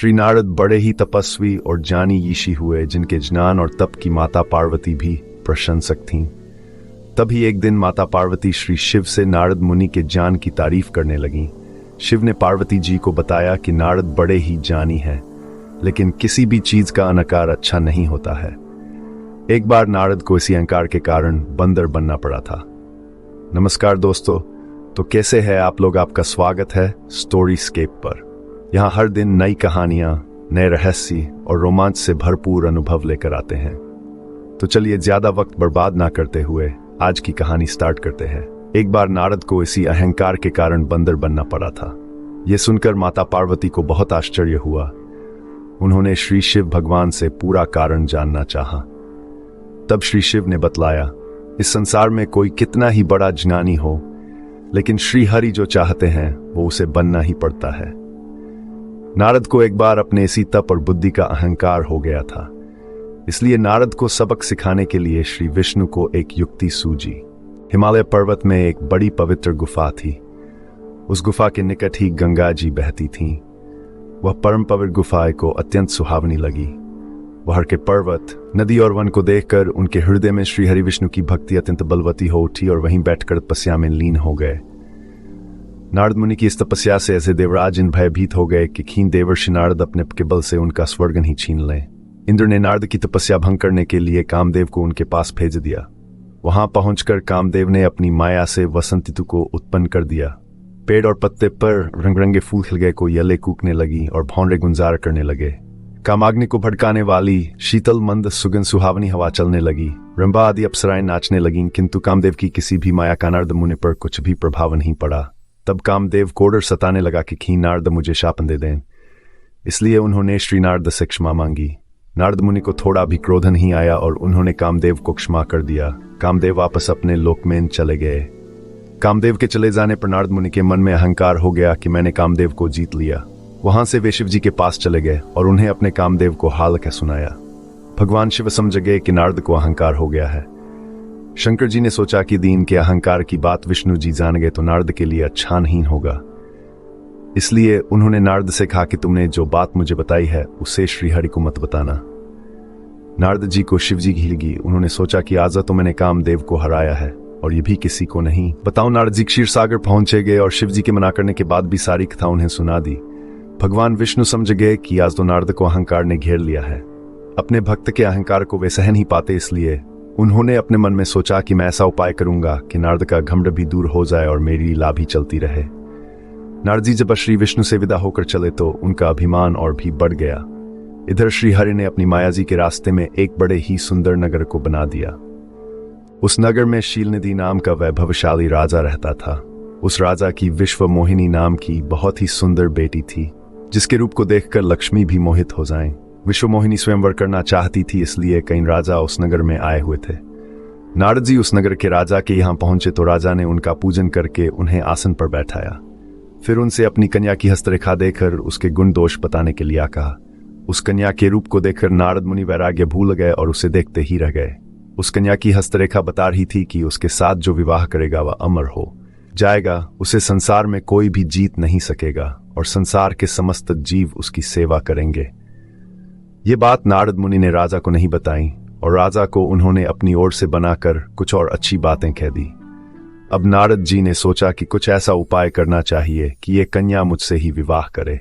श्री नारद बड़े ही तपस्वी और ज्ञानी ऋषि हुए, जिनके ज्ञान और तप की माता पार्वती भी प्रशंसक थीं। तभी एक दिन माता पार्वती श्री शिव से नारद मुनि के ज्ञान की तारीफ करने लगीं। शिव ने पार्वती जी को बताया कि नारद बड़े ही ज्ञानी हैं, लेकिन किसी भी चीज का अहंकार अच्छा नहीं होता है। एक बार नारद को इसी अहंकार के कारण बंदर बनना पड़ा था। नमस्कार दोस्तों, तो कैसे है आप लोग? आपका स्वागत है स्टोरी स्केप पर। यहाँ हर दिन नई कहानियां, नए रहस्य और रोमांच से भरपूर अनुभव लेकर आते हैं। तो चलिए ज्यादा वक्त बर्बाद ना करते हुए आज की कहानी स्टार्ट करते हैं। एक बार नारद को इसी अहंकार के कारण बंदर बनना पड़ा था। यह सुनकर माता पार्वती को बहुत आश्चर्य हुआ। उन्होंने श्री शिव भगवान से पूरा कारण जानना चाहा। तब श्री शिव ने बतलाया, इस संसार में कोई कितना ही बड़ा ज्ञानी हो, लेकिन श्री हरि जो चाहते हैं वो उसे बनना ही पड़ता है। नारद को एक बार अपने इसी तप और बुद्धि का अहंकार हो गया था। इसलिए नारद को सबक सिखाने के लिए श्री विष्णु को एक युक्ति सूझी। हिमालय पर्वत में एक बड़ी पवित्र गुफा थी। उस गुफा के निकट ही गंगा जी बहती थीं। वह परम पवित्र गुफा को अत्यंत सुहावनी लगी। वहां के पर्वत, नदी और वन को देखकर उनके हृदय में श्री हरि विष्णु की भक्ति अत्यंत बलवती हो उठी और वहीं बैठकर तपस्या में लीन हो गए। नारद मुनि की इस तपस्या से ऐसे देवराज इन भयभीत हो गए कि खीन देवर्षि नारद अपने के बल से उनका स्वर्गन ही छीन लें। इंद्र ने नारद की तपस्या भंग करने के लिए कामदेव को उनके पास भेज दिया। वहां पहुंचकर कामदेव ने अपनी माया से वसंत ऋतु को उत्पन्न कर दिया। पेड़ और पत्ते पर रंग-बिरंगे फूल खिल गए, कोयलें कूकने लगी और भौंरे गुंजार करने लगे। कामाग्नि को भड़काने वाली शीतल मंद सुगंध सुहावनी हवा चलने लगी। रंभा आदि अप्सराएं नाचने लगीं, किंतु कामदेव की किसी भी माया का नारद मुनि पर कुछ भी प्रभाव नहीं पड़ा। तब कामदेव को डर सताने लगा कि खीन नारद मुझे शापन दे दें। इसलिए उन्होंने श्री नारद से क्षमा मांगी। नारद मुनि को थोड़ा भी क्रोध नहीं आया और उन्होंने कामदेव को क्षमा कर दिया। कामदेव वापस अपने लोक में चले गए। कामदेव के चले जाने पर नारद मुनि के मन में अहंकार हो गया कि मैंने कामदेव को जीत लिया। वहां से वे शिव जी के पास चले गए और उन्हें अपने कामदेव को हाल कह सुनाया। भगवान शिव समझ गए कि नारद को अहंकार हो गया है। शंकर जी ने सोचा कि दीन के अहंकार की बात विष्णु जी जान गए तो नारद के लिए अच्छा नहीं होगा। इसलिए उन्होंने नारद से कहा कि तुमने जो बात मुझे बताई है उसे श्रीहरि को मत बताना। नारद जी को शिव जी की लगी। उन्होंने सोचा कि आज तो मैंने कामदेव को हराया है और ये भी किसी को नहीं बताऊं। नारद जी क्षीर सागर पहुंचे गए और शिव जी के मना करने के बाद भी सारी कथा उन्हें सुना दी। भगवान विष्णु समझ गए कि आज तो नारद को अहंकार ने घेर लिया है। अपने भक्त के अहंकार को वे सह नहीं पाते, इसलिए उन्होंने अपने मन में सोचा कि मैं ऐसा उपाय करूंगा कि नारद का घमंड भी दूर हो जाए और मेरी लीला भी चलती रहे। नारद जी जब श्री विष्णु से विदा होकर चले तो उनका अभिमान और भी बढ़ गया। इधर श्री हरि ने अपनी माया जी के रास्ते में एक बड़े ही सुंदर नगर को बना दिया। उस नगर में शीलनिधि नाम का वैभवशाली राजा रहता था। उस राजा की विश्व मोहिनी नाम की बहुत ही सुंदर बेटी थी, जिसके रूप को देखकर लक्ष्मी भी मोहित हो जाएं। विश्व मोहिनी स्वयंवर करना चाहती थी, इसलिए कई राजा उस नगर में आए हुए थे। नारद जी उस नगर के राजा के यहाँ पहुंचे तो राजा ने उनका पूजन करके उन्हें आसन पर बैठाया। फिर उनसे अपनी कन्या की हस्तरेखा देकर उसके गुण दोष बताने के लिए कहा। उस कन्या के रूप को देखकर नारद मुनि वैराग्य भूल गए और उसे देखते ही रह गए। उस कन्या की हस्तरेखा बता रही थी कि उसके साथ जो विवाह करेगा वह अमर हो जाएगा, उसे संसार में कोई भी जीत नहीं सकेगा और संसार के समस्त जीव उसकी सेवा करेंगे। ये बात नारद मुनि ने राजा को नहीं बताई और राजा को उन्होंने अपनी ओर से बनाकर कुछ और अच्छी बातें कह दी। अब नारद जी ने सोचा कि कुछ ऐसा उपाय करना चाहिए कि ये कन्या मुझसे ही विवाह करे।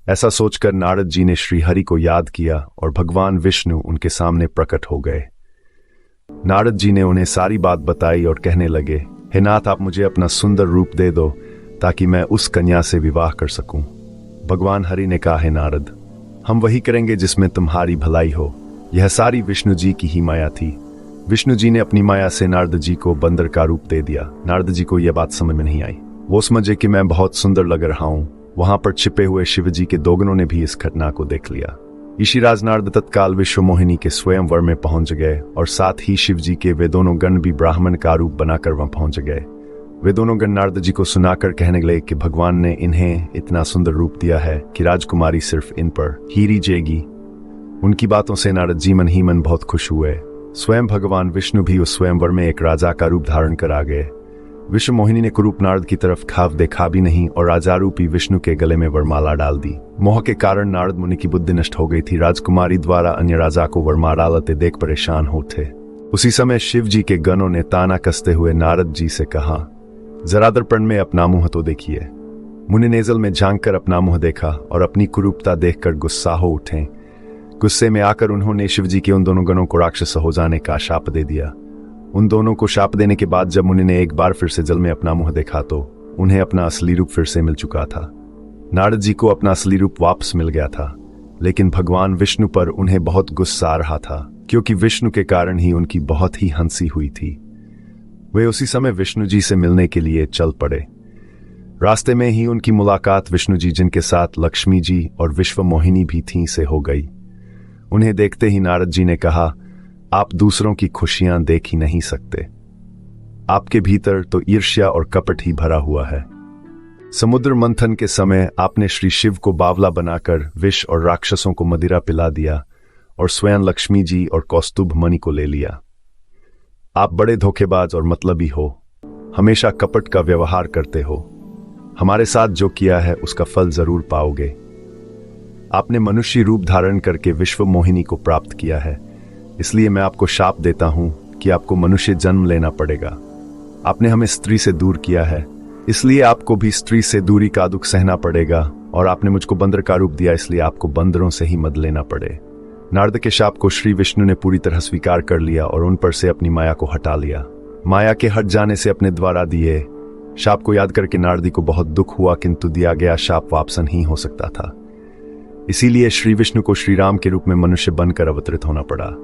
ऐसा सोचकर नारद जी ने श्री हरि को याद किया और भगवान विष्णु उनके सामने प्रकट हो गए। नारद जी ने उन्हें सारी बात बताई और कहने लगे, हे नाथ, आप मुझे अपना सुंदर रूप दे दो ताकि मैं उस कन्या से विवाह कर सकूं। भगवान हरि ने कहा, हे नारद, हम वही करेंगे जिसमें तुम्हारी भलाई हो। यह सारी विष्णु जी की ही माया थी। विष्णु जी ने अपनी माया से नारद जी को बंदर का रूप दे दिया। नारद जी को यह बात समझ में नहीं आई। वो समझे कि मैं बहुत सुंदर लग रहा हूं। वहां पर छिपे हुए शिव जी के दोगनों ने भी इस घटना को देख लिया। ऋषिराज नारद तत्काल विश्व मोहिनी के स्वयंवर में पहुंच गए और साथ ही शिव जी के वे दोनों गण भी ब्राह्मण का रूप बनाकर वहां पहुंच गए। वे दोनों गण नारद जी को सुनाकर कहने लगे कि भगवान ने इन्हें इतना सुंदर रूप दिया है कि राजकुमारी सिर्फ इन पर ही रीजेगी। उनकी बातों से नारद जी मन ही मन बहुत खुश हुए। स्वयं भगवान विष्णु भी उस स्वयंवर में एक राजा का रूप धारण कर आ गए। विश्व मोहिनी ने कुरूप नारद की तरफ खाव देखा भी नहीं और राजारूपी विष्णु के गले में वरमाला डाल दी। मोह के कारण नारद मुनि की बुद्धि नष्ट हो गई थी। राजकुमारी द्वारा अन्य राजा को वरमाला देख परेशान हो थे। उसी समय शिव जी के गणों ने ताना कसते हुए नारद जी से कहा, जरा दर्पण में अपना मुंह तो देखिए। मुनि नेजल में झांक कर अपना मुंह देखा और अपनी कुरूपता देखकर गुस्सा हो उठे। गुस्से में आकर उन्होंने शिव जी के उन दोनों गणों को राक्षस हो जाने का शाप दे दिया। उन दोनों को शाप देने के बाद जब मुनि ने एक बार फिर से जल में अपना मुंह देखा तो उन्हें अपना असली रूप फिर से मिल चुका था। नारद जी को अपना असली रूप वापस मिल गया था, लेकिन भगवान विष्णु पर उन्हें बहुत गुस्सा आ रहा था, क्योंकि विष्णु के कारण ही उनकी बहुत ही हंसी हुई थी। वे उसी समय विष्णु जी से मिलने के लिए चल पड़े। रास्ते में ही उनकी मुलाकात विष्णु जी, जिनके साथ लक्ष्मी जी और विश्व मोहिनी भी थीं, से हो गई। उन्हें देखते ही नारद जी ने कहा, आप दूसरों की खुशियां देख ही नहीं सकते। आपके भीतर तो ईर्ष्या और कपट ही भरा हुआ है। समुद्र मंथन के समय आपने श्री शिव को बावला बनाकर विष और राक्षसों को मदिरा पिला दिया और स्वयं लक्ष्मी जी और कौस्तुभ मणि को ले लिया। आप बड़े धोखेबाज और मतलबी हो, हमेशा कपट का व्यवहार करते हो। हमारे साथ जो किया है उसका फल जरूर पाओगे। आपने मनुष्य रूप धारण करके विश्व मोहिनी को प्राप्त किया है, इसलिए मैं आपको शाप देता हूं कि आपको मनुष्य जन्म लेना पड़ेगा। आपने हमें स्त्री से दूर किया है, इसलिए आपको भी स्त्री से दूरी का दुख सहना पड़ेगा, और आपने मुझको बंदर का रूप दिया, इसलिए आपको बंदरों से ही मद लेना पड़े। नारद के शाप को श्री विष्णु ने पूरी तरह स्वीकार कर लिया और उन पर से अपनी माया को हटा लिया। माया के हट जाने से अपने द्वारा दिए शाप को याद करके नारदी को बहुत दुख हुआ, किंतु दिया गया शाप वापस नहीं हो सकता था। इसीलिए श्री विष्णु को श्री राम के रूप में मनुष्य बनकर अवतरित होना पड़ा।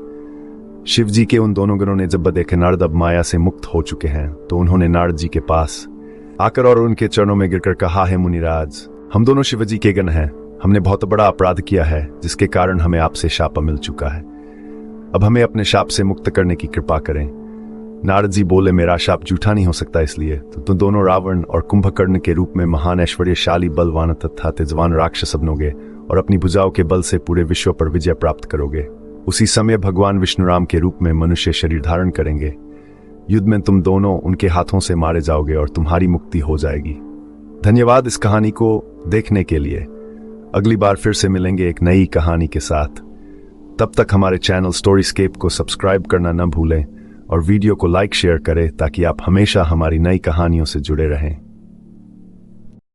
शिव जी के उन दोनों गणों ने जब देखे नारद अब माया से मुक्त हो चुके हैं, तो उन्होंने नारद जी के पास आकर और उनके चरणों में गिरकर कहा, है मुनिराज, हम दोनों शिव जी के गण हैं। हमने बहुत बड़ा अपराध किया है, जिसके कारण हमें आपसे शाप मिल चुका है। अब हमें अपने शाप से मुक्त करने की कृपा करें। नारद जी बोले, मेरा शाप झूठा नहीं हो सकता, इसलिए तो तुम दोनों रावण और कुंभकर्ण के रूप में महान ऐश्वर्यशाली बलवान तथा तेजवान राक्षस बनोगे और अपनी भुजाओं के बल से पूरे विश्व पर विजय प्राप्त करोगे। उसी समय भगवान विष्णु राम के रूप में मनुष्य शरीर धारण करेंगे। युद्ध में तुम दोनों उनके हाथों से मारे जाओगे और तुम्हारी मुक्ति हो जाएगी। धन्यवाद इस कहानी को देखने के लिए। अगली बार फिर से मिलेंगे एक नई कहानी के साथ। तब तक हमारे चैनल स्टोरीस्केप को सब्सक्राइब करना न भूलें और वीडियो को लाइक शेयर करें, ताकि आप हमेशा हमारी नई कहानियों से जुड़े रहें।